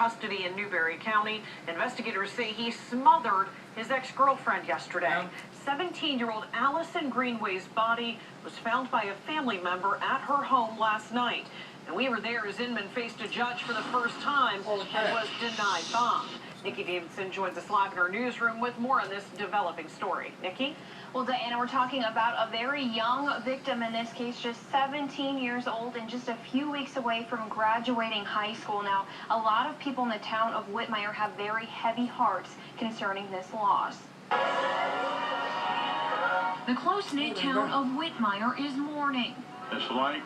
custody in Newberry County. Investigators say he smothered his ex-girlfriend yesterday. 17-year-old Allison Greenway's body was found by a family member at her home last night. And we were there as Inman faced a judge for the first time and was denied bond. Nikki Davidson joins us live in our newsroom with more on this developing story. Nikki? Well, Diana, we're talking about a very young victim in this case, just 17 years old and just a few weeks away from graduating high school. Now, a lot of people in the town of Whitmire have very heavy hearts concerning this loss. The close-knit town of Whitmire is mourning. It's like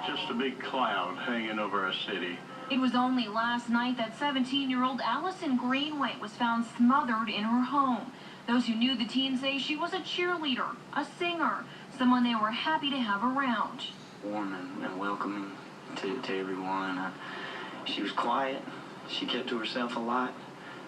just a big cloud hanging over our city. It was only last night that 17-year-old Allison Greenway was found smothered in her home. Those who knew the teen say she was a cheerleader, a singer, someone they were happy to have around. Warm and welcoming to everyone. She was quiet. She kept to herself a lot.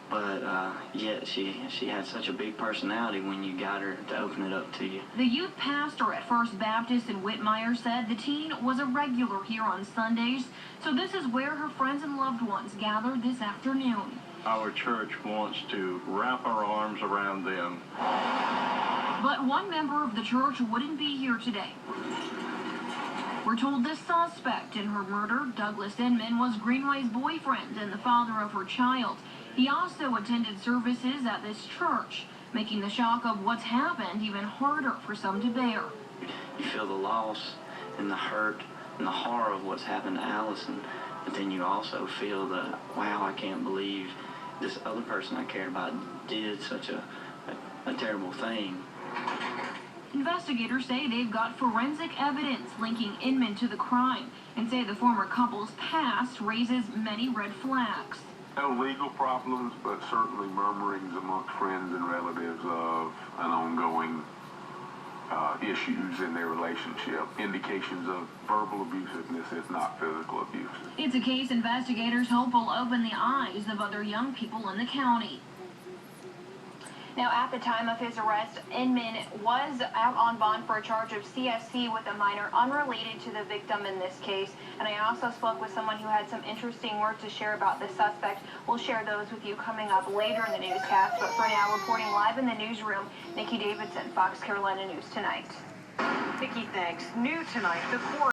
But yet she had such a big personality when you got her to open it up to you. The youth pastor at First Baptist in Whitmire said the teen was a regular here on Sundays, so this is where her friends and loved ones gathered this afternoon. Our church wants to wrap our arms around them. But one member of the church wouldn't be here today. We're told the suspect in her murder, Douglas Inman, was Greenway's boyfriend and the father of her child. He also attended services at this church, making the shock of what's happened even harder for some to bear. You feel the loss and the hurt and the horror of what's happened to Allison, but then you also feel the, wow, I can't believe this other person I cared about did such a terrible thing. Investigators say they've got forensic evidence linking Inman to the crime and say the former couple's past raises many red flags. No legal problems, but certainly murmurings amongst friends and relatives of an ongoing issues in their relationship. Indications of verbal abusiveness, if not physical abuse. It's a case investigators hope will open the eyes of other young people in the county. Now, at the time of his arrest, Inman was out on bond for a charge of CSC with a minor unrelated to the victim in this case. And I also spoke with someone who had some interesting words to share about the suspect. We'll share those with you coming up later in the newscast. But for now, reporting live in the newsroom, Nikki Davidson, Fox Carolina News Tonight. Nikki, thanks. New tonight, the court